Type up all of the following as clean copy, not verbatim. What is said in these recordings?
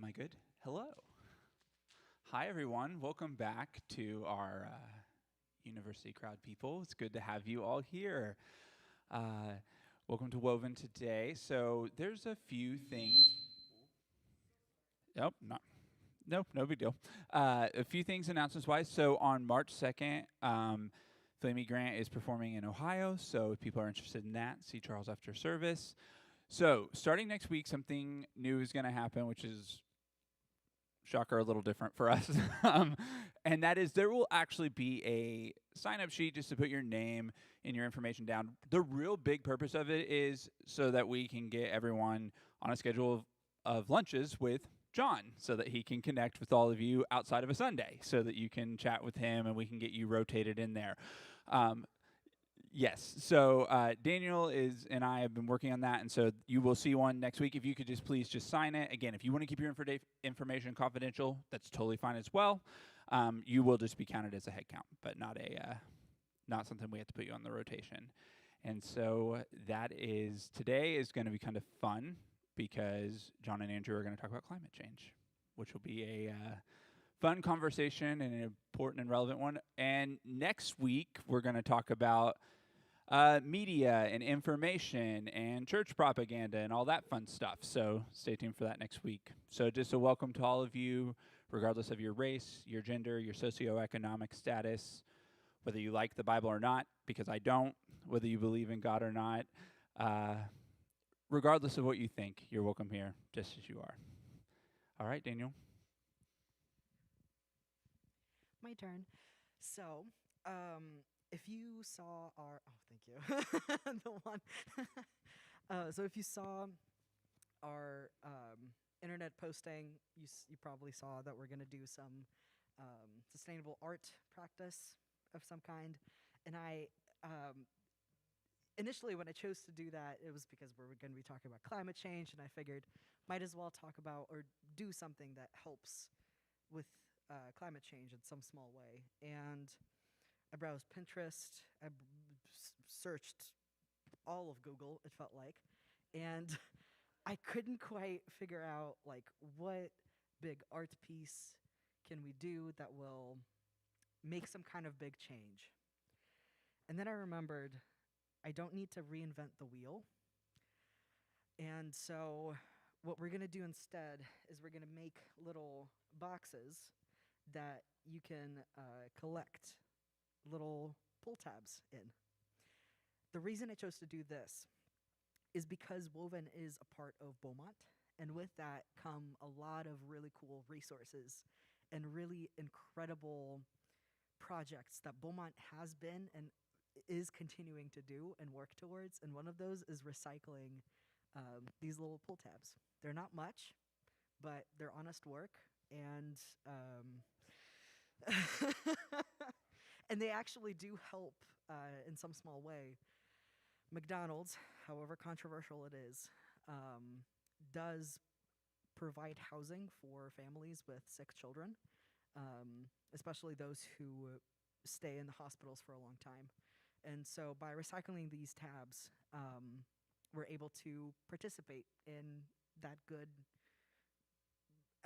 I good? Hello. Hi, everyone. Welcome back to our university crowd people. It's good to have you all here. Uh, Welcome to Woven today. So there's a few things. Nope, not. Nope, no big deal. A few things announcements wise. So on March 2nd, Flamey Grant is performing in Ohio. So if people are interested in that, see Charles after service. So starting next week, something new is going to happen, which is shocker, a little different for us. um, and that is there will actually be a sign up sheet just to put your name and your information down. The real big purpose of it is so that we can get everyone on a schedule of lunches with John so that he can connect with all of you outside of a Sunday so that you can chat with him and we can get you rotated in there. Um, Yes. So Daniel and I have been working on that, and so you will see one next week. If you could just please just sign it. Again, if you want to keep your information confidential, that's totally fine as well. You will just be counted as a head count, but not something we have to put you on the rotation. And so today is going to be kind of fun because John and Andrew are going to talk about climate change, which will be a fun conversation and an important and relevant one. And next week we're going to talk about media and information and church propaganda and all that fun stuff. So stay tuned for that next week. So just a welcome to all of you, regardless of your race, your gender, your socioeconomic status, whether you like the Bible or not, because I don't, whether you believe in God or not. Regardless of what you think, you're welcome here, just as you are. All right, Daniel. My turn. So, if you saw our, oh, thank you, the one. So if you saw our internet posting, you probably saw that we're gonna do some sustainable art practice of some kind, and I initially when I chose to do that, it was because we're going to be talking about climate change, and I figured might as well talk about or do something that helps with climate change in some small way. And I browsed Pinterest, searched all of Google, it felt like, and I couldn't quite figure out like what big art piece can we do that will make some kind of big change. And then I remembered I don't need to reinvent the wheel. And so what we're going to do instead is we're going to make little boxes that you can collect little pull tabs in. The reason I chose to do this is because Woven is a part of Beaumont, and with that come a lot of really cool resources and really incredible projects that Beaumont has been and is continuing to do and work towards. And one of those is recycling these little pull tabs. They're not much, but they're honest work, and and they actually do help in some small way. McDonald's, however controversial it is, does provide housing for families with sick children, especially those who stay in the hospitals for a long time. And so by recycling these tabs, we're able to participate in that good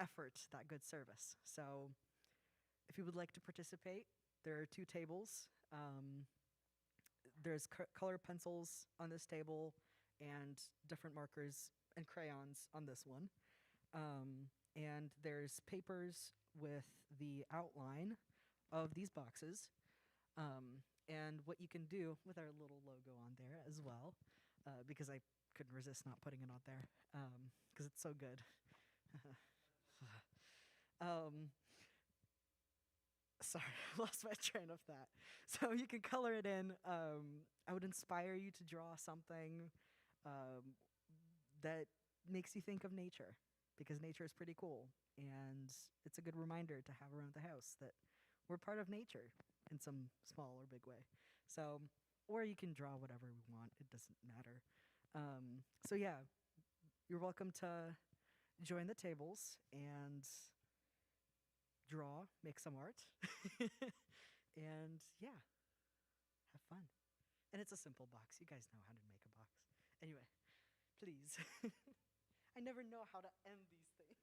effort, that good service. So if you would like to participate, there are two tables. There's color pencils on this table and different markers and crayons on this one. And there's papers with the outline of these boxes. And what you can do with our little logo on there as well, because I couldn't resist not putting it on there, because it's so good. um, Sorry, I lost my train of thought. So you can color it in. I would inspire you to draw something that makes you think of nature, because nature is pretty cool. And it's a good reminder to have around the house that we're part of nature in some small or big way. So, or you can draw whatever we want, it doesn't matter. So, yeah, you're welcome to join the tables and draw, make some art, and yeah, have fun. And it's a simple box. You guys know how to make a box. Anyway, please. I never know how to end these things.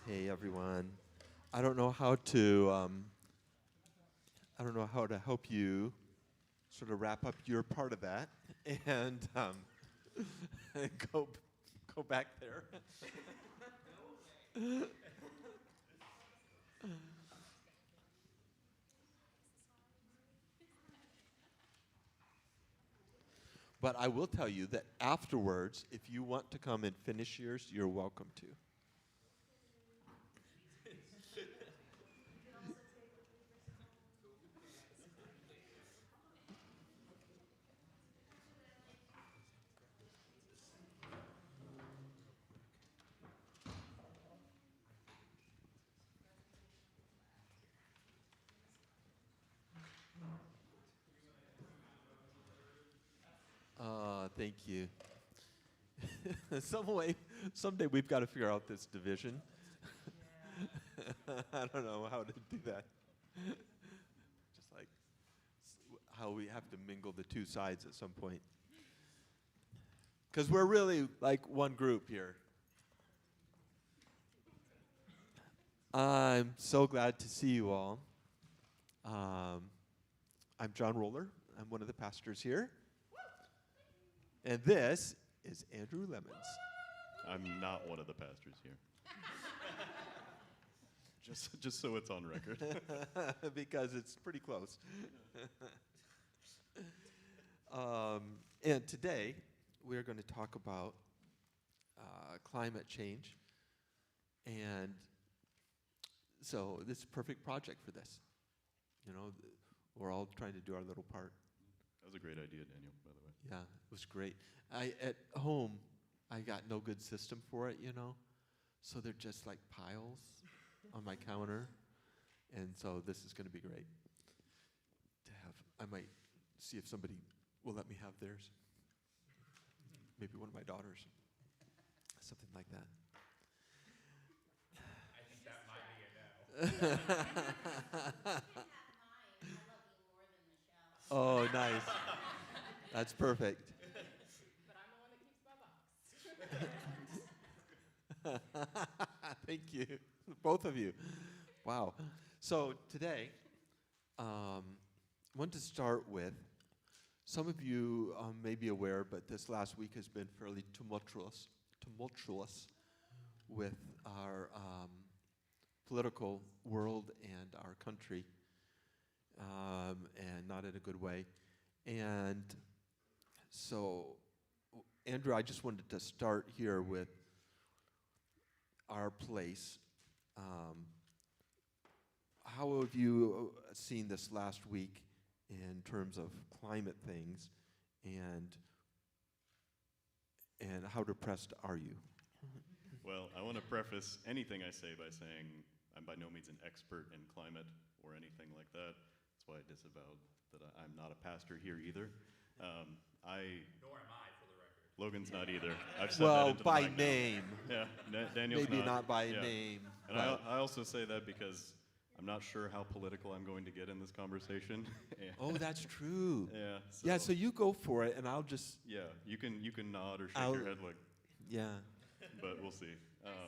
Hey everyone. I don't know how to I don't know how to help you sort of wrap up your part of that and go go back there. But I will tell you that afterwards, if you want to come and finish yours, you're welcome to. Thank you. Someday we've got to figure out this division. I don't know how to do that. Just like how we have to mingle the two sides at some point. Because we're really like one group here. I'm so glad to see you all. I'm John Roller. I'm one of the pastors here. And this is Andrew Lemons. I'm not one of the pastors here. just so it's on record. Because it's pretty close. And today, we're going to talk about climate change. And so this is a perfect project for this. You know, we're all trying to do our little part. That was a great idea, Daniel, by the way. Yeah, it was great. At home, I got no good system for it, you know. So they're just like piles on my counter. And so this is going to be great to have. I might see if somebody will let me have theirs. Maybe one of my daughters. Something like that. I think that might be a no. Oh, nice. That's perfect. But I'm the one that keeps my box. Thank you, both of you. Wow. So today, I want to start with, some of you may be aware, but this last week has been fairly tumultuous with our political world and our country, and not in a good way. And so, Andrew, I just wanted to start here with our place. How have you seen this last week in terms of climate things, and how depressed are you? Well, I want to preface anything I say by saying I'm by no means an expert in climate or anything like that. That's why I disavowed that I'm not a pastor here either. Nor am I, for the record. Logan's not either. I've said that Well, into the by mic now. name. Yeah, Daniel's Maybe not by yeah. name. And I also say that because I'm not sure how political I'm going to get in this conversation. Oh, that's true. Yeah. So you go for it, and I'll just. Yeah, you can nod or shake your head like, Yeah. but we'll see. Start,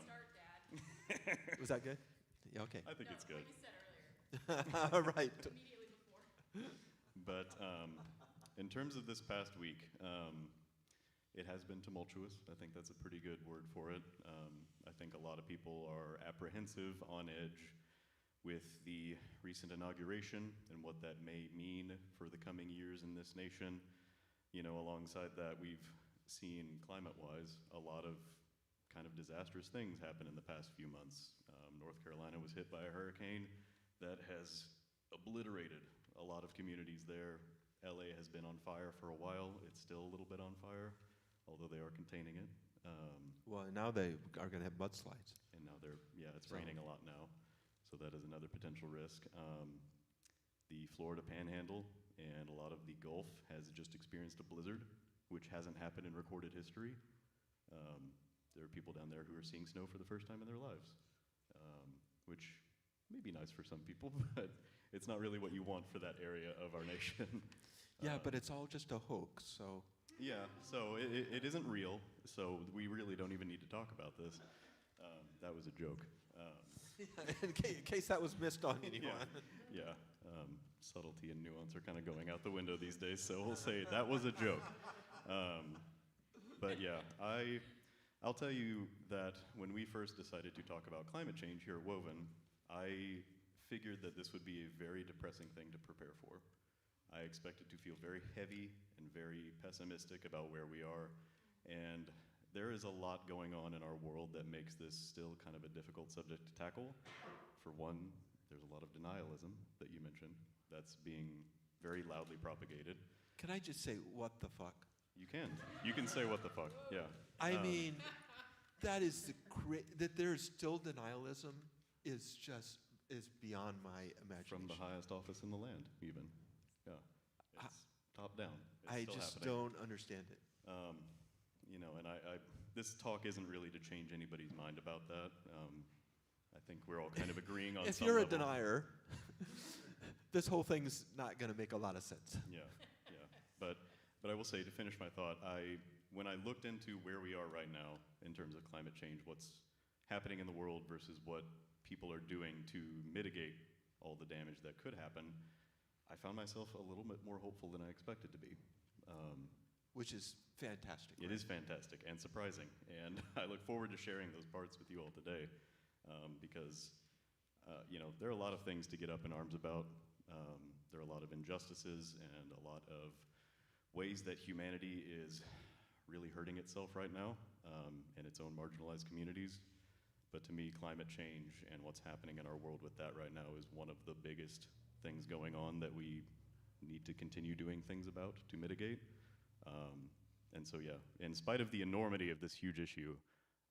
Dad. Was that good? Yeah. Okay. I think it's good. Like you said earlier, All right. immediately before. But in terms of this past week, it has been tumultuous. I think that's a pretty good word for it. I think a lot of people are apprehensive, on edge with the recent inauguration and what that may mean for the coming years in this nation. You know, alongside that, we've seen climate-wise a lot of kind of disastrous things happen in the past few months. North Carolina was hit by a hurricane that has obliterated a lot of communities there. LA has been on fire for a while. It's still a little bit on fire, although they are containing it. Well, now they are going to have mudslides. And now it's raining a lot now, so that is another potential risk. The Florida Panhandle and a lot of the Gulf has just experienced a blizzard, which hasn't happened in recorded history. There are people down there who are seeing snow for the first time in their lives, which may be nice for some people, but it's not really what you want for that area of our nation. Yeah, but it's all just a hoax, so. Yeah, so it isn't real, so we really don't even need to talk about this. That was a joke. In case that was missed on anyone. Yeah, subtlety and nuance are kind of going out the window these days, so we'll say that was a joke. But yeah, I'll tell you that when we first decided to talk about climate change here at Woven, I figured that this would be a very depressing thing to prepare for. I expected to feel very heavy and very pessimistic about where we are, and there is a lot going on in our world that makes this still kind of a difficult subject to tackle. For one, there's a lot of denialism that you mentioned that's being very loudly propagated. Can I just say, what the fuck? You can. You can say what the fuck, yeah. I mean, that is that there's still denialism is beyond my imagination. From the highest office in the land, even. Yeah. It's top down. It's I still just happening. don't understand it. You know, and this talk isn't really to change anybody's mind about that. I think we're all kind of agreeing on If some you're a level. denier, this whole thing's not going to make a lot of sense. Yeah, yeah. But I will say, to finish my thought, when I looked into where we are right now in terms of climate change, what's happening in the world versus what people are doing to mitigate all the damage that could happen, I found myself a little bit more hopeful than I expected to be. Which is fantastic. It is fantastic and surprising, and I look forward to sharing those parts with you all today, because you know, there are a lot of things to get up in arms about. There are a lot of injustices and a lot of ways that humanity is really hurting itself right now, in its own marginalized communities. But to me, climate change and what's happening in our world with that right now is one of the biggest things going on that we need to continue doing things about to mitigate. And so, yeah, in spite of the enormity of this huge issue,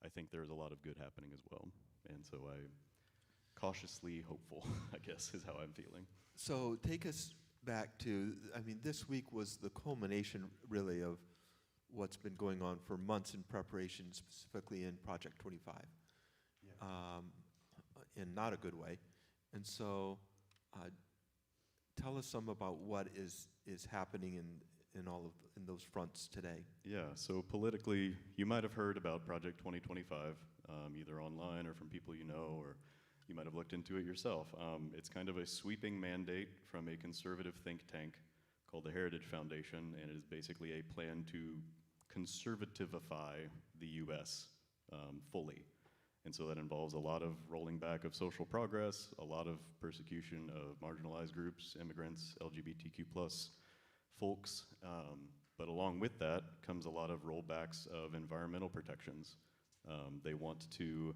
I think there's a lot of good happening as well. And so I'm cautiously hopeful, I guess, is how I'm feeling. So take us back to, I mean, this week was the culmination, really, of what's been going on for months in preparation, specifically in Project 25, in not a good way. And so tell us some about what is happening in those fronts today. Yeah, so politically, you might have heard about Project 2025, either online or from people you know, or you might have looked into it yourself. It's kind of a sweeping mandate from a conservative think tank called the Heritage Foundation, and it is basically a plan to conservativify the U.S. Fully. And so that involves a lot of rolling back of social progress, a lot of persecution of marginalized groups, immigrants, LGBTQ plus folks. But along with that comes a lot of rollbacks of environmental protections. They want to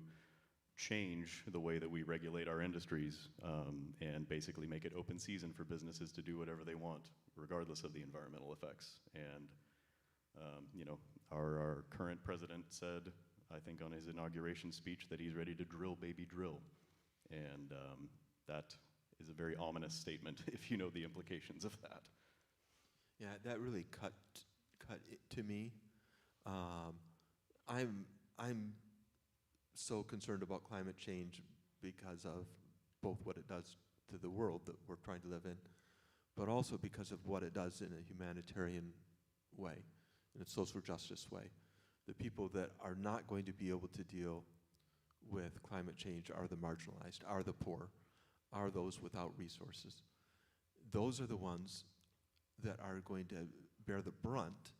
change the way that we regulate our industries, and basically make it open season for businesses to do whatever they want, regardless of the environmental effects. And you know, our current president said, I think on his inauguration speech, that he's ready to drill, baby, drill. And that is a very ominous statement if you know the implications of that. Yeah, that really cut it to me. I'm so concerned about climate change because of both what it does to the world that we're trying to live in, but also because of what it does in a humanitarian way, in a social justice way. The people that are not going to be able to deal with climate change are the marginalized, are the poor, are those without resources. Those are the ones that are going to bear the brunt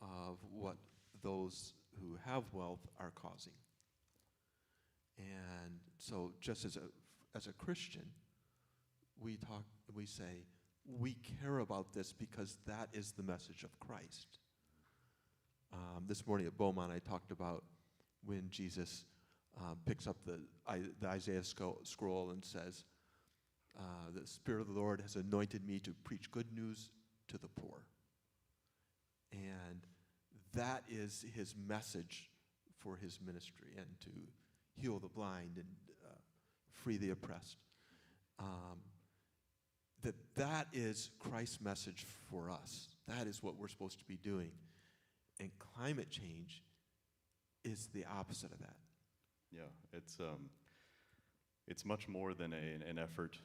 of what those who have wealth are causing. And so just as a Christian, we say, we care about this because that is the message of Christ. This morning at Beaumont, I talked about when Jesus picks up the Isaiah scroll and says, the Spirit of the Lord has anointed me to preach good news to the poor. And that is his message for his ministry, and to heal the blind and free the oppressed. That is Christ's message for us. That is what we're supposed to be doing. And climate change is the opposite of that. Yeah, it's much more than an effort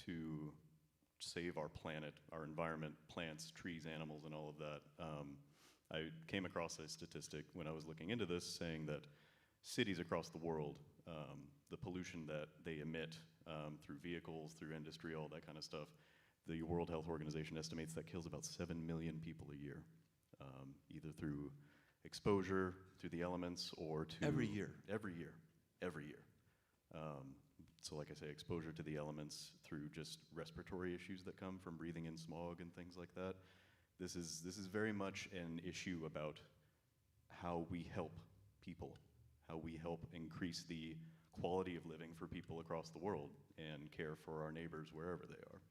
to save our planet, our environment, plants, trees, animals, and all of that. I came across a statistic when I was looking into this saying that cities across the world the pollution that they emit through vehicles, through industry, all that kind of stuff. The World Health Organization estimates that kills about 7 million people a year, either through exposure to the elements or to... Every year? Every year. Every year. So like I say, exposure to the elements through just respiratory issues that come from breathing in smog and things like that. This is very much an issue about how we help people, how we help increase the quality of living for people across the world and care for our neighbors wherever they are.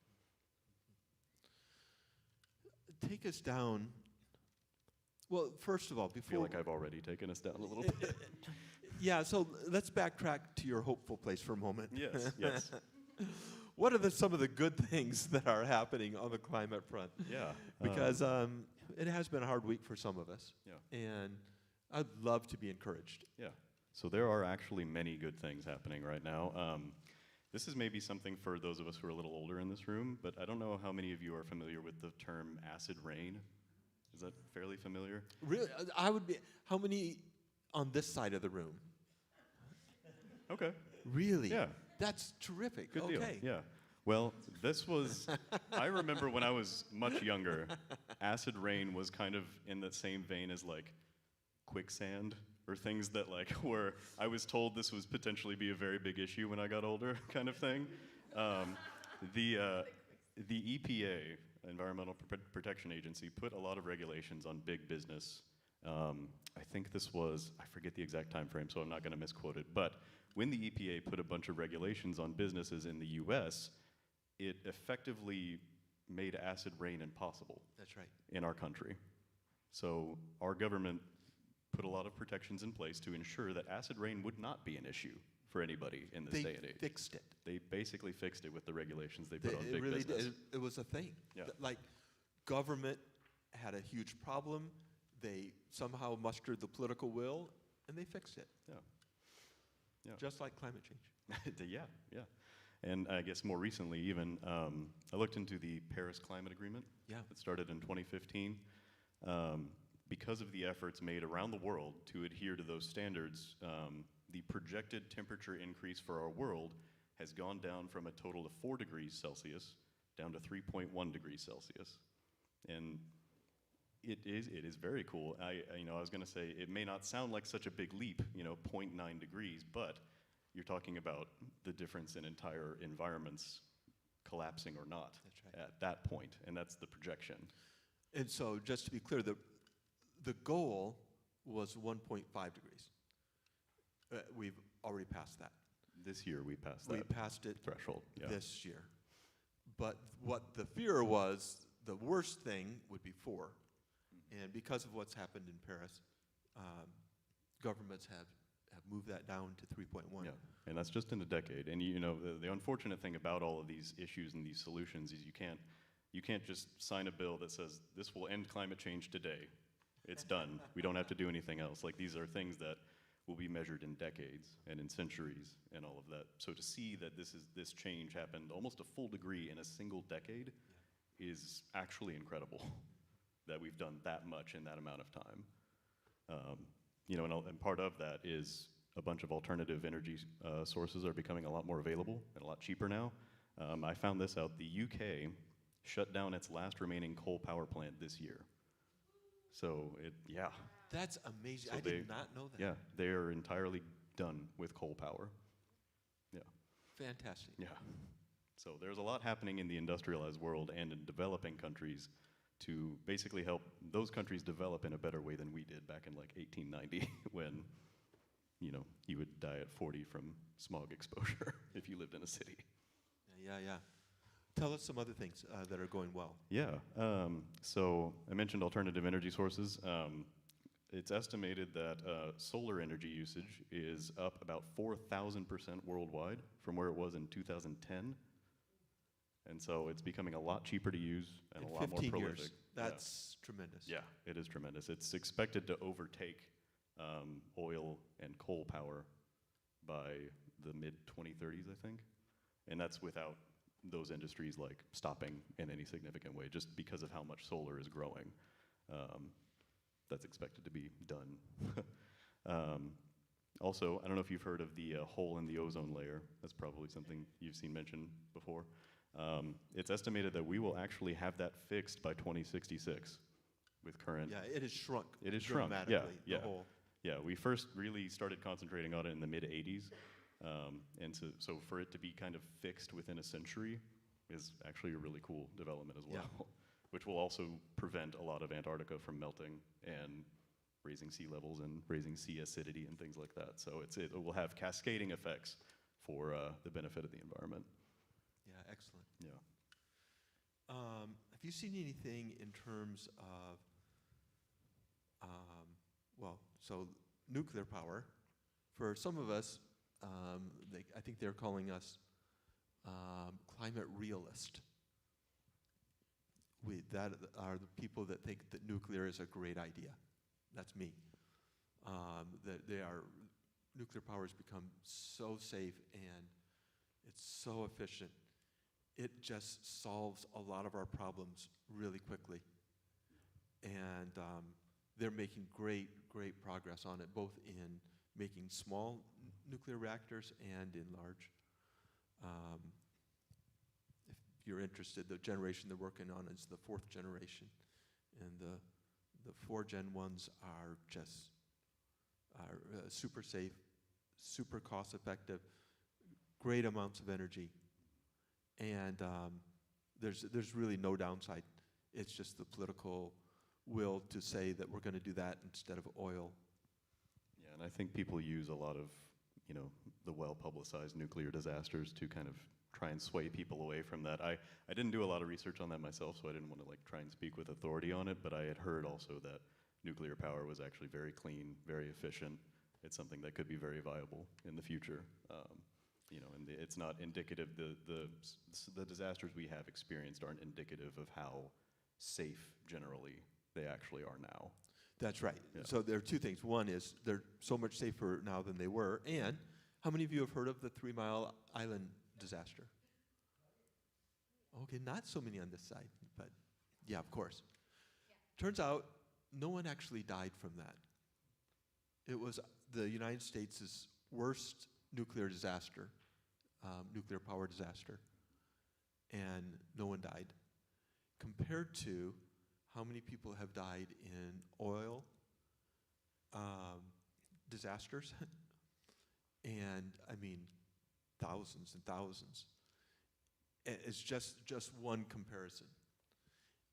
Take us down. Well, first of all, I before... feel like I've already taken us down a little bit. Yeah, so let's backtrack to your hopeful place for a moment. Yes, yes. What are some of the good things that are happening on the climate front? Yeah. Because it has been a hard week for some of us. Yeah. And I'd love to be encouraged. Yeah. So there are actually many good things happening right now. This is maybe something for those of us who are a little older in this room, but I don't know how many of you are familiar with the term acid rain. Is that fairly familiar? Really, I would be. How many on this side of the room? Okay. Really? Yeah. That's terrific. Good okay. deal. Yeah. Well, this was, I remember when I was much younger, acid rain was kind of in the same vein as like quicksand or things that like were, I was told this was potentially be a very big issue when I got older kind of thing. The EPA, Environmental Protection Agency, put a lot of regulations on big business. I think this was, I forget the exact time frame, so I'm not going to misquote it, but when the EPA put a bunch of regulations on businesses in the US, it effectively made acid rain impossible. That's right. In our country. So our government put a lot of protections in place to ensure that acid rain would not be an issue for anybody in this day and age. They fixed it. They basically fixed it with the regulations they put on big really business. did. It was a thing. Yeah. Like, government had a huge problem. They somehow mustered the political will, and they fixed it. Yeah. Yeah. Just like climate change. Yeah, yeah. And I guess more recently even, I looked into the Paris Climate Agreement. Yeah. It started in 2015. Because of the efforts made around the world to adhere to those standards, the projected temperature increase for our world has gone down from a total of 4 degrees Celsius down to 3.1 degrees Celsius. And it is very cool. I was going to say, it may not sound like such a big leap, 0.9 degrees, but you're talking about the difference in entire environments collapsing or not. That's right. At that point, and that's the projection. And so, just to be clear, the goal was 1.5 degrees. We've already passed that. This year we passed that We passed it threshold. Yeah. this year. But what the fear was, the worst thing would be 4. And because of what's happened in Paris, governments have moved that down to 3.1. Yeah, and that's just in a decade. And the unfortunate thing about all of these issues and these solutions is you can't just sign a bill that says this will end climate change today. It's done. We don't have to do anything else. Like, these are things that will be measured in decades and in centuries and all of that. So to see that this change happened almost a full degree in a single decade is actually incredible. That we've done that much in that amount of time. And part of that is a bunch of alternative energy sources are becoming a lot more available and a lot cheaper now. I found this out. The UK shut down its last remaining coal power plant this year. So yeah. That's amazing. So I did not know that. Yeah, they are entirely done with coal power. Yeah. Fantastic. Yeah. So there's a lot happening in the industrialized world and in developing countries to basically help those countries develop in a better way than we did back in like 1890 when, you would die at 40 from smog exposure if you lived in a city. Yeah. Tell us some other things that are going well. Yeah, so I mentioned alternative energy sources. It's estimated that solar energy usage is up about 4,000% worldwide from where it was in 2010. And so it's becoming a lot cheaper to use and a lot more 15 prolific. years. That's tremendous. Yeah, it is tremendous. It's expected to overtake oil and coal power by the mid-2030s, I think. And that's without those industries like stopping in any significant way, just because of how much solar is growing. That's expected to be done. Also, I don't know if you've heard of the hole in the ozone layer. That's probably something you've seen mentioned before. It's estimated that we will actually have that fixed by 2066 with current. Yeah, it has shrunk. It has shrunk, dramatically. yeah, The yeah. whole. Yeah, we first really started concentrating on it in the mid 80s. And so for it to be kind of fixed within a century is actually a really cool development as well, Yeah. which will also prevent a lot of Antarctica from melting and raising sea levels and raising sea acidity and things like that. So it will have cascading effects for the benefit of the environment. Yeah, excellent. Yeah. Have you seen anything in terms of, so nuclear power? For some of us, I think they're calling us climate realist. That are the people that think that nuclear is a great idea. That's me. Nuclear power has become so safe and it's so efficient. It just solves a lot of our problems really quickly. And they're making great progress on it, both in making small nuclear reactors and in large. If you're interested, the generation they're working on is the 4th generation. And the 4th-gen ones are just super safe, super cost-effective, great amounts of energy. And there's really no downside. It's just the political will to say that we're going to do that instead of oil. Yeah, and I think people use a lot of, the well-publicized nuclear disasters to kind of try and sway people away from that. I didn't do a lot of research on that myself, so I didn't want to try and speak with authority on it, but I had heard also that nuclear power was actually very clean, very efficient. It's something that could be very viable in the future. And it's not indicative, the disasters we have experienced aren't indicative of how safe generally they actually are now. That's right. Yeah. So there are two things. One is they're so much safer now than they were. And how many of you have heard of the 3 Mile Island disaster? Okay, not so many on this side, but yeah, of course. Turns out no one actually died from that. It was the United States' worst nuclear disaster, nuclear power disaster, and no one died. Compared to how many people have died in oil disasters, and I mean thousands and thousands. It's just one comparison,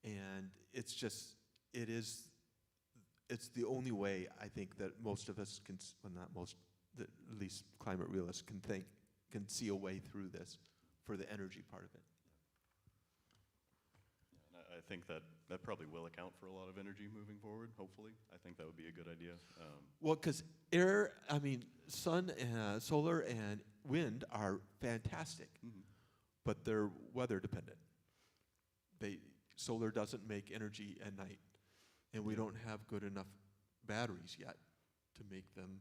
and it's the only way I think that most of us can, well, not most, that at least climate realists can see a way through this for the energy part of it. And I think that probably will account for a lot of energy moving forward, hopefully. I think that would be a good idea. Well, because sun, solar, and wind are fantastic, but they're weather dependent. Solar doesn't make energy at night, and we don't have good enough batteries yet to make them.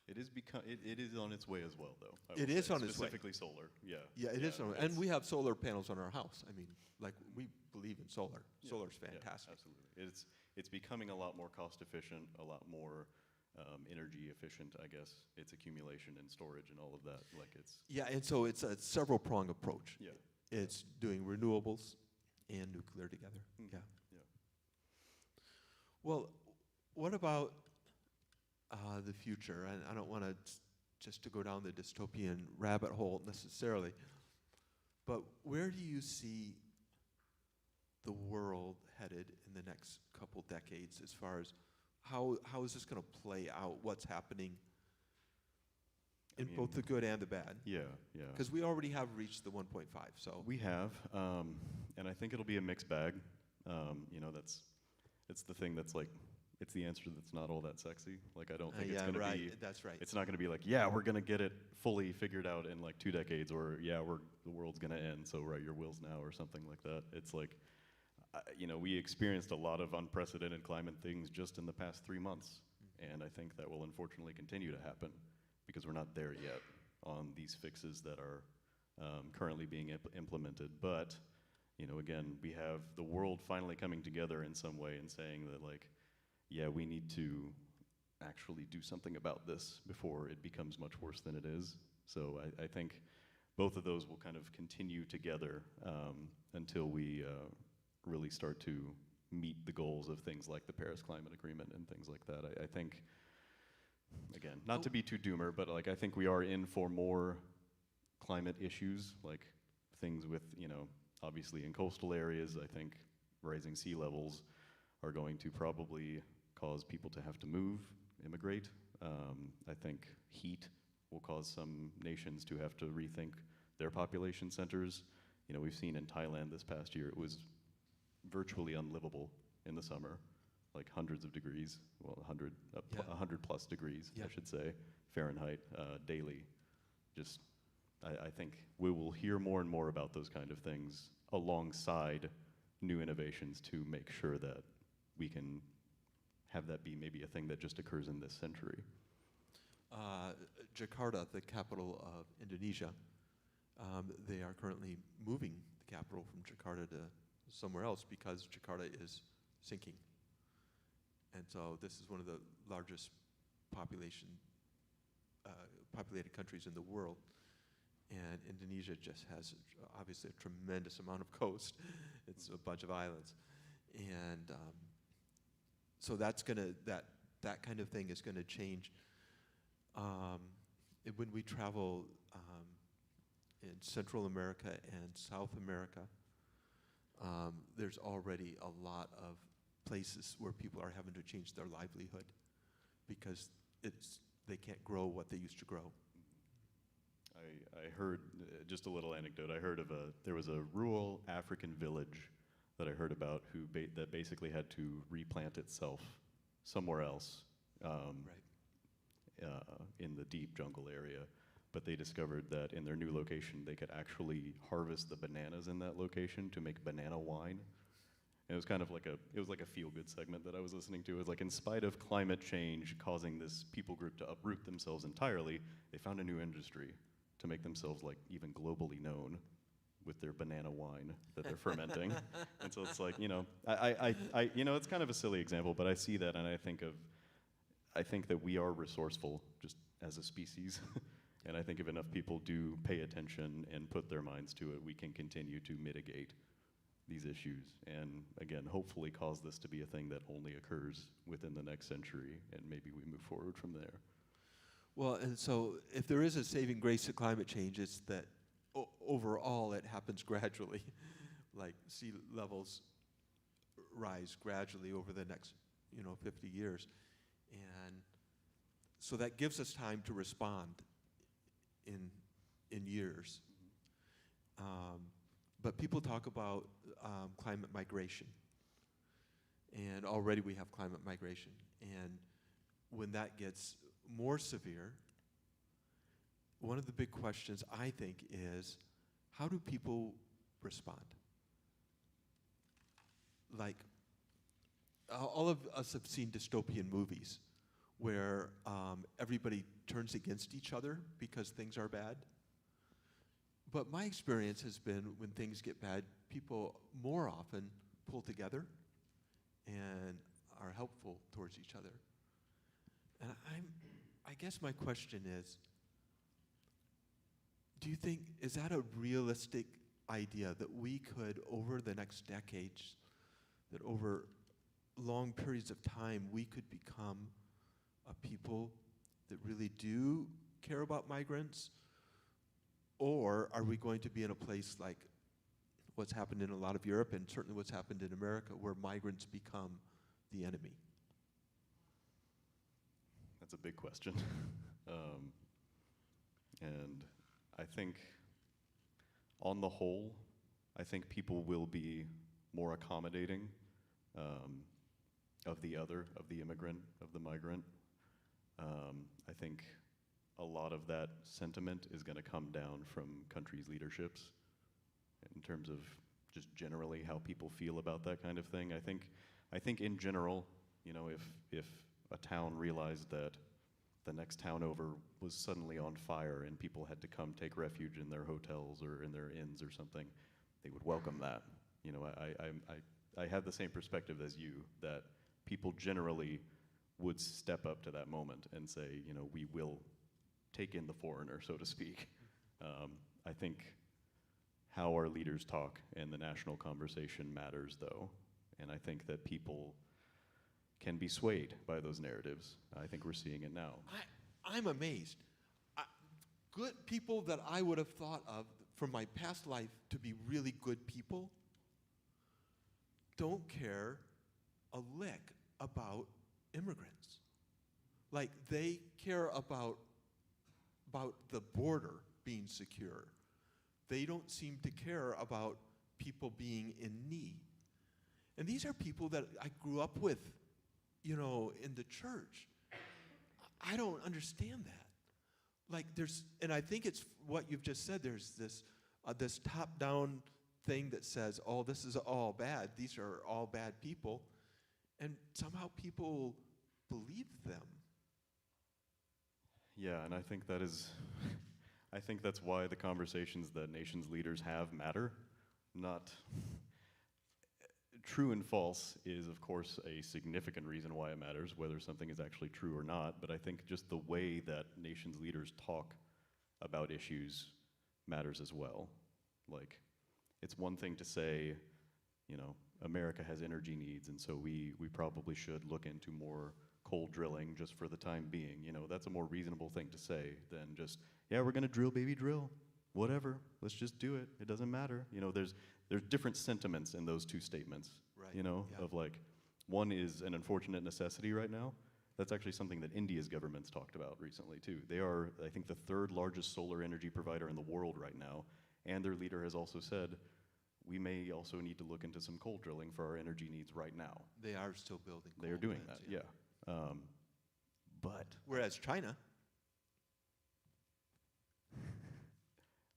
It is on its way as well, though. It is on its way. Specifically solar, yeah. Yeah, it is, and we have solar panels on our house. I mean, we believe in solar. Yeah, Solar's yeah, fantastic. absolutely. It's becoming a lot more cost efficient, a lot more energy efficient, I guess. Its accumulation and storage and all of that. Yeah, and so it's a several prong approach. Yeah. It's doing renewables and nuclear together. Yeah. Yeah. Well, what about the future? And I don't want to just to go down the dystopian rabbit hole necessarily, but where do you see the world headed in the next couple decades as far as how is this going to play out? What's happening in both the good and the bad? Yeah. Because we already have reached the 1.5, so. We have, and I think it'll be a mixed bag. It's the thing that's it's the answer that's not all that sexy. I don't think it's going to be. That's right. It's not going to be we're going to get it fully figured out in 2 decades, or the world's going to end, so write your wills now, or something like that. It's we experienced a lot of unprecedented climate things just in the past 3 months, and I think that will unfortunately continue to happen because we're not there yet on these fixes that are currently being implemented. But again, we have the world finally coming together in some way and saying that we need to actually do something about this before it becomes much worse than it is. So I think both of those will kind of continue together until we really start to meet the goals of things like the Paris Climate Agreement and things like that. I think, again, not to be too doomer, but like I think we are in for more climate issues, like things with, obviously in coastal areas. I think rising sea levels are going to probably cause people to have to move, immigrate. I think heat will cause some nations to have to rethink their population centers. We've seen in Thailand this past year, it was virtually unlivable in the summer, like hundreds of degrees, well, 100 plus degrees, I should say, Fahrenheit daily. Just, I think we will hear more and more about those kind of things alongside new innovations to make sure that we can have that be maybe a thing that just occurs in this century. Jakarta, the capital of Indonesia, they are currently moving the capital from Jakarta to somewhere else because Jakarta is sinking. And so this is one of the largest populated countries in the world. And Indonesia just has obviously a tremendous amount of coast. It's a bunch of islands. And so that's gonna, that kind of thing is gonna change. When we travel in Central America and South America, there's already a lot of places where people are having to change their livelihood because they can't grow what they used to grow. I heard, just a little anecdote, I heard of there was a rural African village that I heard about that basically had to replant itself somewhere else in the deep jungle area. But they discovered that in their new location, they could actually harvest the bananas in that location to make banana wine. And it was kind of like a feel-good segment that I was listening to. It was like, in spite of climate change causing this people group to uproot themselves entirely, they found a new industry to make themselves like even globally known with their banana wine that they're fermenting. And so it's like, it's kind of a silly example, but I see that and I think that we are resourceful just as a species. And I think if enough people do pay attention and put their minds to it, we can continue to mitigate these issues and, again, hopefully cause this to be a thing that only occurs within the next century, and maybe we move forward from there. Well, and so if there is a saving grace to climate change, it's that overall it happens gradually. Like sea levels rise gradually over the next, 50 years. And so that gives us time to respond in years. But people talk about climate migration. And already we have climate migration. And when that gets more severe, one of the big questions, I think, is how do people respond? Like, all of us have seen dystopian movies where everybody turns against each other because things are bad. But my experience has been when things get bad, people more often pull together and are helpful towards each other. And I guess my question is, do you think, is that a realistic idea that we could, over the next decades, that over long periods of time, we could become a people that really do care about migrants? Or are we going to be in a place like what's happened in a lot of Europe and certainly what's happened in America, where migrants become the enemy? That's a big question. And I think, on the whole, I think people will be more accommodating of the other, of the immigrant, of the migrant. I think a lot of that sentiment is going to come down from countries' leaderships in terms of just generally how people feel about that kind of thing. I think in general, if a town realized that the next town over was suddenly on fire and people had to come take refuge in their hotels or in their inns or something, they would welcome that. I have the same perspective as you, that people generally would step up to that moment and say, we will take in the foreigner, so to speak. I think how our leaders talk and the national conversation matters, though. And I think that people can be swayed by those narratives. I think we're seeing it now. I'm amazed. Good people that I would have thought of from my past life to be really good people don't care a lick about immigrants. Like, they care about the border being secure. They don't seem to care about people being in need. And these are people that I grew up with, in the church. I don't understand that. Like, and I think it's what you've just said, there's this top-down thing that says, oh, this is all bad. These are all bad people. And somehow people believe them. Yeah, and I think that's why the conversations that nations' leaders have matter. Not true and false is, of course, a significant reason why it matters, whether something is actually true or not. But I think just the way that nations' leaders talk about issues matters as well. Like, it's one thing to say, America has energy needs, and so we probably should look into more coal drilling just for the time being. That's a more reasonable thing to say than just, yeah, we're gonna drill, baby, drill. Whatever, let's just do it. It doesn't matter. There's different sentiments in those two statements. Right. Yeah. Of like, one is an unfortunate necessity right now. That's actually something that India's government's talked about recently too. They are, I think, the third largest solar energy provider in the world right now, and their leader has also said, we may also need to look into some coal drilling for our energy needs right now. They are still building coal They are doing plants, that, yeah. But whereas China,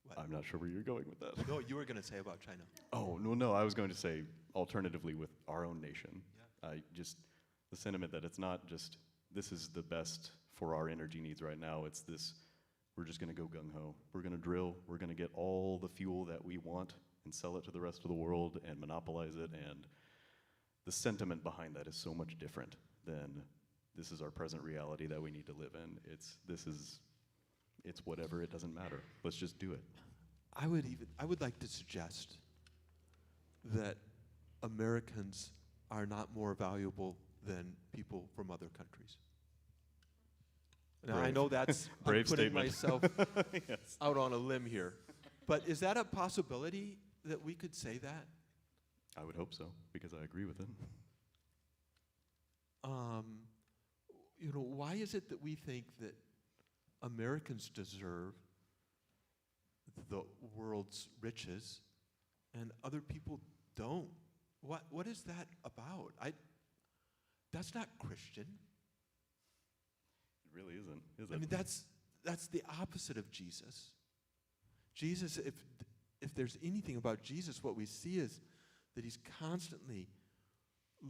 what? I'm not sure where you're going with that. No, you were going to say about China. Oh, no, I was going to say alternatively with our own nation. The sentiment that it's not just, this is the best for our energy needs right now, it's this, we're just gonna go gung-ho. We're gonna drill, we're gonna get all the fuel that we want and sell it to the rest of the world and monopolize it, and the sentiment behind that is so much different than this is our present reality that we need to live in. It's whatever, it doesn't matter. Let's just do it. I would like to suggest that Americans are not more valuable than people from other countries. Now, I Brave. know that's I'm Brave putting statement. myself Yes. out on a limb here. But is that a possibility that we could say that? I would hope so, because I agree with it. Why is it that we think that Americans deserve the world's riches and other people don't? What is that about? That's not Christian. It really isn't, is it? I mean, that's the opposite of Jesus. Jesus, if there's anything about Jesus, what we see is that he's constantly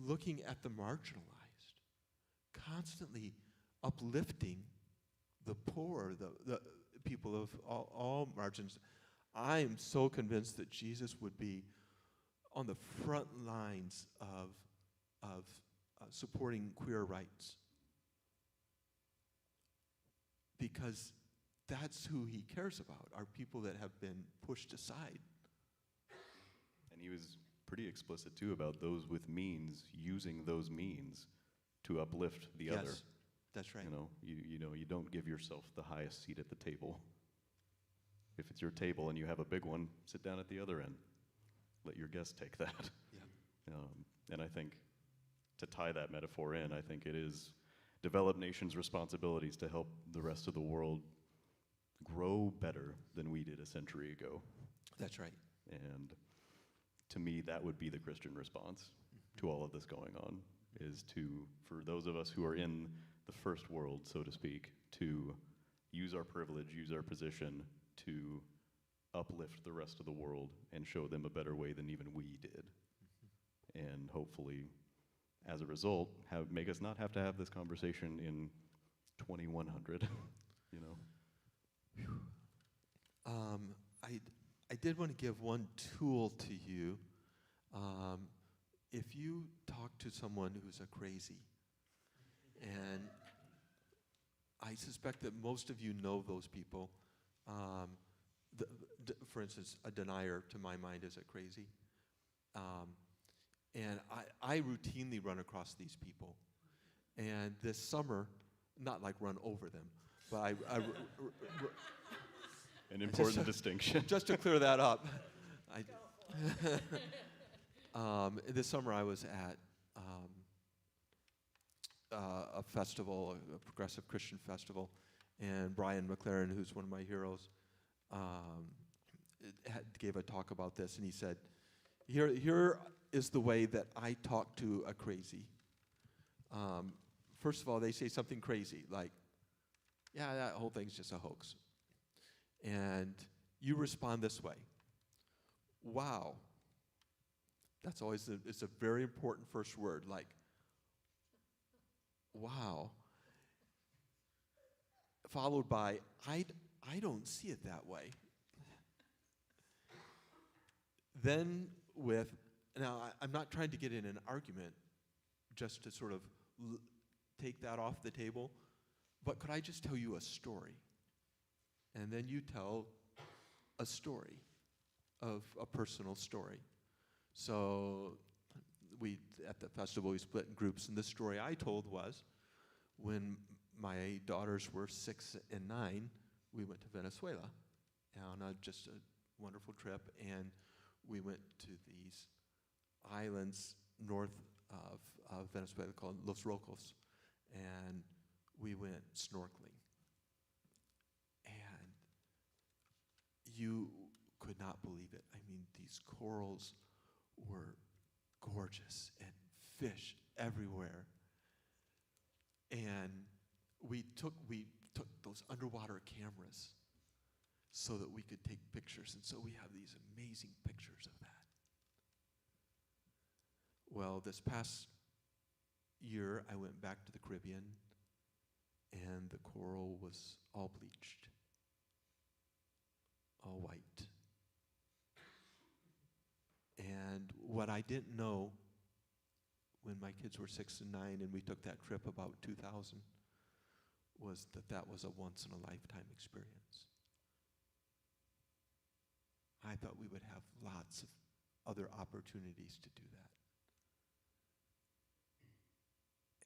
looking at the marginalized, constantly uplifting the poor, the people of all margins. I am so convinced that Jesus would be on the front lines of supporting queer rights, because that's who he cares about, are people that have been pushed aside. And he was pretty explicit too about those with means using those means to uplift the other. Yes, that's right. You don't give yourself the highest seat at the table. If it's your table and you have a big one, sit down at the other end. Let your guest take that. Yeah. And I think to tie that metaphor in, I think it is developed nations' responsibilities to help the rest of the world grow better than we did a century ago. That's right. And to me, that would be the Christian response to all of this going on, is for those of us who are in the first world, so to speak, to use our privilege, use our position to uplift the rest of the world and show them a better way than even we did. And hopefully, as a result, make us not have to have this conversation in 2100, I did want to give one tool to you. If you talk to someone who's a crazy And I suspect that most of you know those people. Um, for instance, a denier, to my mind, is a crazy. And I routinely run across these people. And this summer, not like run over them, but An important distinction. just to clear that up, this summer I was at a festival, a progressive Christian festival, and Brian McLaren, who's one of my heroes, gave a talk about this, and he said, here is the way that I talk to a crazy. First of all, they say something crazy, like, yeah, that whole thing's just a hoax. And you respond this way. Wow. That's always, it's a very important first word, like, wow. Followed by, I don't see it that way. Then now I'm not trying to get in an argument just to sort of take that off the table, but could I just tell you a story? And then you tell a story of a personal story. So at the festival, we split in groups, and the story I told was when my daughters were 6 and 9, we went to Venezuela on just a wonderful trip, and we went to these islands north of Venezuela called Los Rocos, and we went snorkeling. And you could not believe it. I mean, these corals were gorgeous and fish everywhere. And we took those underwater cameras so that we could take pictures, and so we have these amazing pictures of that. Well, this past year, I went back to the Caribbean, and the coral was all bleached, all white. And what I didn't know when my kids were 6 and 9 and we took that trip about 2000 was that was a once-in-a-lifetime experience. I thought we would have lots of other opportunities to do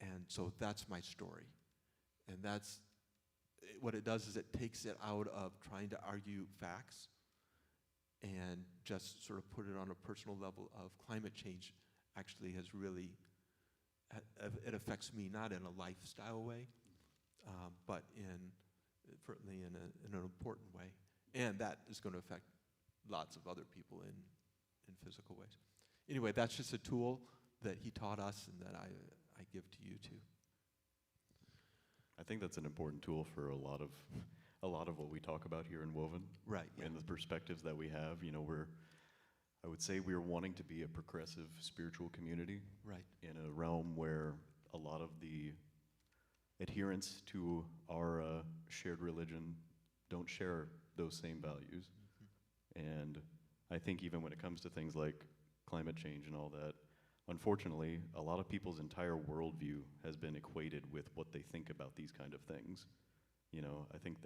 that. And so that's my story. And that's what it does is it takes it out of trying to argue facts and just sort of put it on a personal level of climate change actually has really, it affects me not in a lifestyle way, but certainly in an important way. And that is going to affect lots of other people in physical ways. Anyway, that's just a tool that he taught us and that I give to you too. I think that's an important tool for a lot of what we talk about here in Woven. Right. Yeah. And the perspectives that we have. You know, I would say we're wanting to be a progressive spiritual community. Right. In a realm where a lot of the adherents to our shared religion don't share those same values. Mm-hmm. And I think even when it comes to things like climate change and all that, unfortunately, a lot of people's entire worldview has been equated with what they think about these kind of things. You know, I think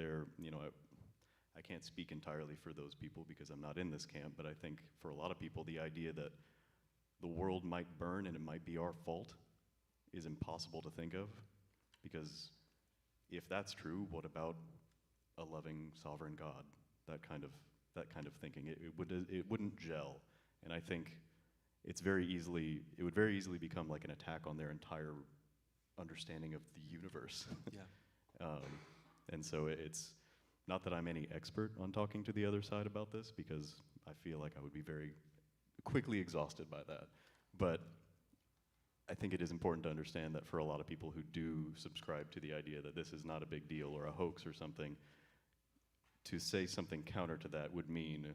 I can't speak entirely for those people because I'm not in this camp, but I think for a lot of people, the idea that the world might burn and it might be our fault is impossible to think of, because if that's true, what about a loving sovereign God? That kind of thinking, it wouldn't gel, and I think it would very easily become like an attack on their entire understanding of the universe. Yeah. And so it's not that I'm any expert on talking to the other side about this, because I feel like I would be very quickly exhausted by that. But I think it is important to understand that for a lot of people who do subscribe to the idea that this is not a big deal or a hoax or something, to say something counter to that would mean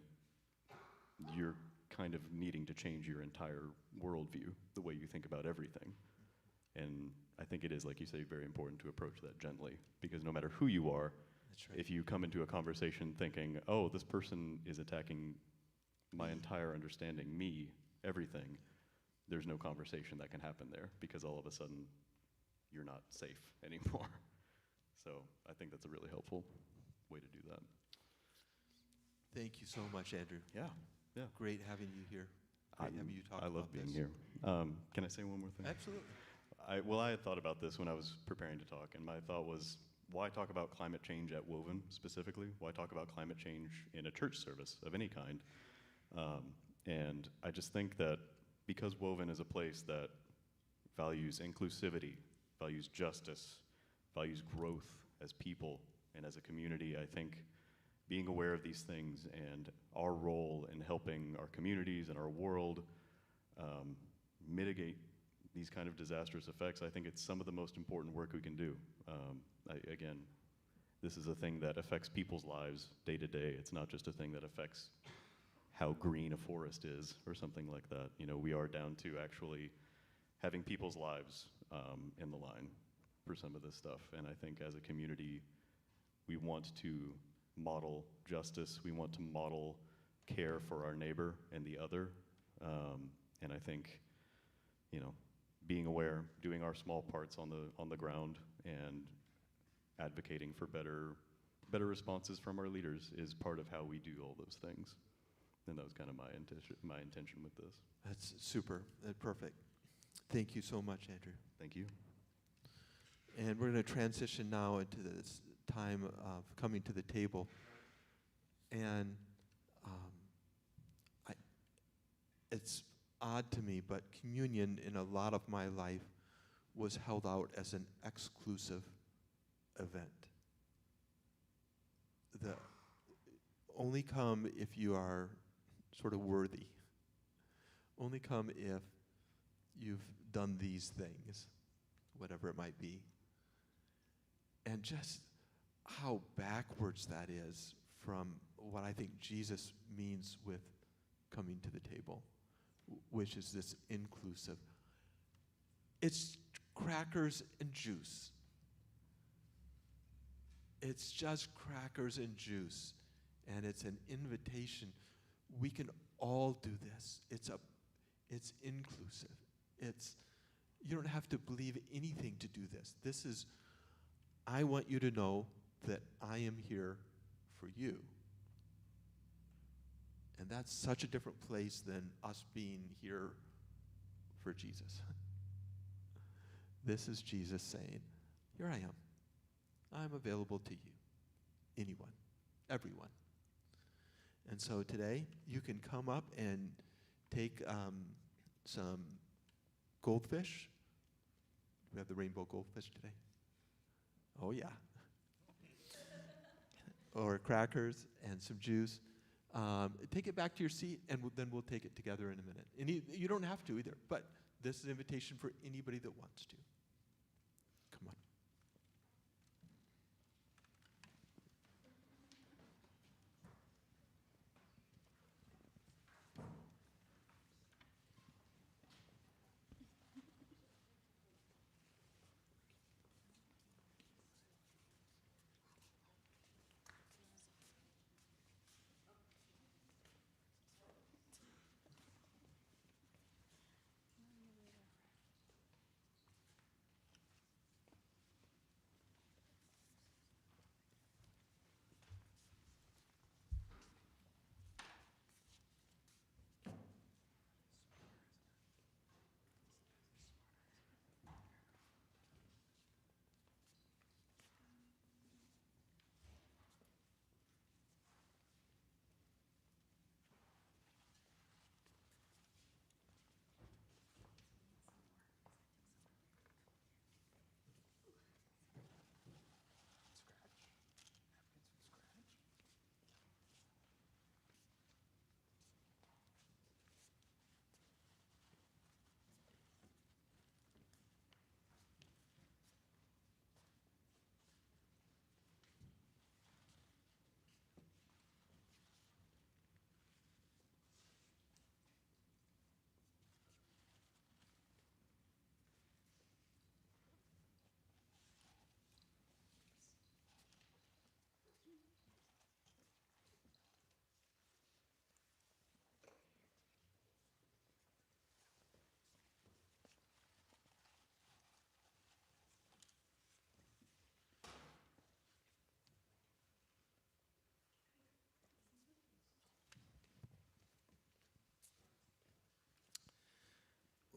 you're kind of needing to change your entire worldview, the way you think about everything. And I think it is, like you say, very important to approach that gently, because no matter who you are, That's right. if you come into a conversation thinking, oh, this person is attacking my entire understanding, me, everything, there's no conversation that can happen there, because all of a sudden you're not safe anymore. So I think that's a really helpful way to do that. Thank you so much, Andrew. Yeah, yeah. Great having you here. Great having you talk I about love being this. here. Can I say one more thing? Absolutely. I had thought about this when I was preparing to talk, and my thought was, why talk about climate change at Woven specifically? Why talk about climate change in a church service of any kind? And I just think that because Woven is a place that values inclusivity, values justice, values growth as people and as a community, I think being aware of these things and our role in helping our communities and our world mitigate these kind of disastrous effects, I think it's some of the most important work we can do. Again, this is a thing that affects people's lives day to day. It's not just a thing that affects how green a forest is or something like that. You know, we are down to actually having people's lives in the line for some of this stuff. And I think as a community, we want to model justice. We want to model care for our neighbor and the other. And I think, you know, being aware, doing our small parts on the ground, and advocating for better responses from our leaders is part of how we do all those things. And that was kind of my intention with this. That's super. Perfect. Thank you so much, Andrew. Thank you. And we're going to transition now into this time of coming to the table. And it's odd to me, but communion in a lot of my life was held out as an exclusive event. Only come if you are sort of worthy. Only come if you've done these things, whatever it might be. And just how backwards that is from what I think Jesus means with coming to the table, which is this inclusive. It's crackers and juice. It's just crackers and juice, and it's an invitation. We can all do this. It's inclusive. You don't have to believe anything to do this. I want you to know that I am here for you. And that's such a different place than us being here for Jesus. This is Jesus saying, here I am. I'm available to you. Anyone. Everyone. And so today, you can come up and take some goldfish. We have the rainbow goldfish today. Oh, yeah. Or crackers and some juice. Take it back to your seat, and then we'll take it together in a minute. And you don't have to either, but this is an invitation for anybody that wants to. Come on.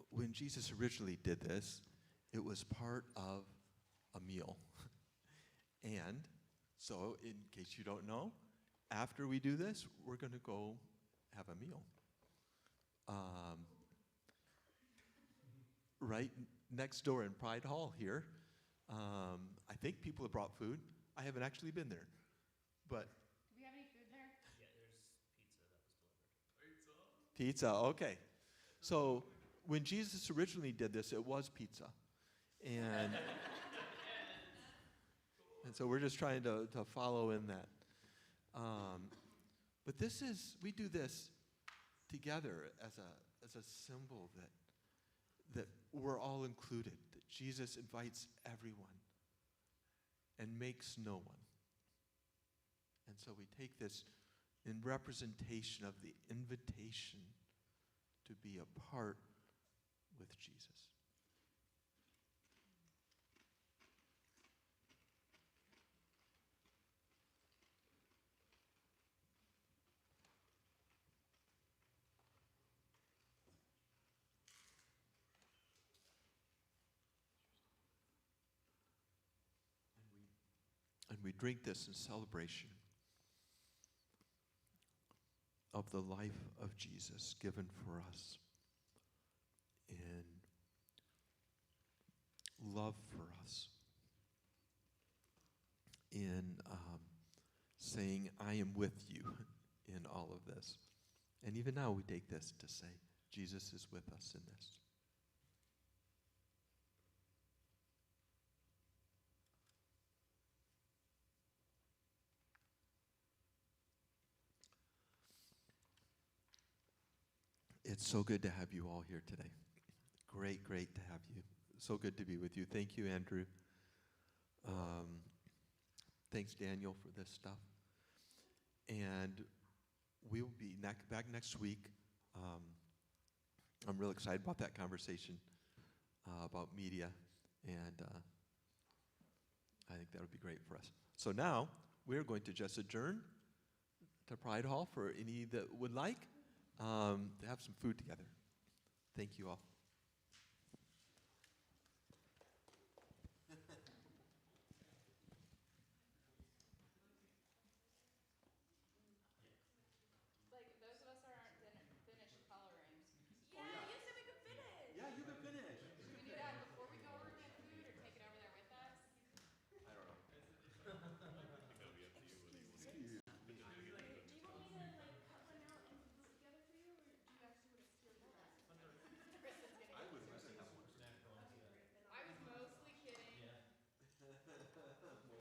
when Jesus originally did this, it was part of a meal. And so, in case you don't know, after we do this, we're going to go have a meal. Right next door in Pride Hall here. I think people have brought food. I haven't actually been there. But Do we have any food there? pizza, okay. So when Jesus originally did this, it was pizza. And and so we're just trying to follow in that. But we do this together as a symbol that we're all included, that Jesus invites everyone and makes no one. And so we take this in representation of the invitation to be a part with Jesus. And we drink this in celebration of the life of Jesus given for us in love for us, in saying, I am with you in all of this. And even now we take this to say, Jesus is with us in this. It's so good to have you all here today. Great to have you. So good to be with you. Thank you, Andrew. Thanks, Daniel, for this stuff. And we will be back next week. I'm real excited about that conversation about media, and I think that would be great for us. So now we're going to just adjourn to Pride Hall for any that would like to have some food together. Thank you all.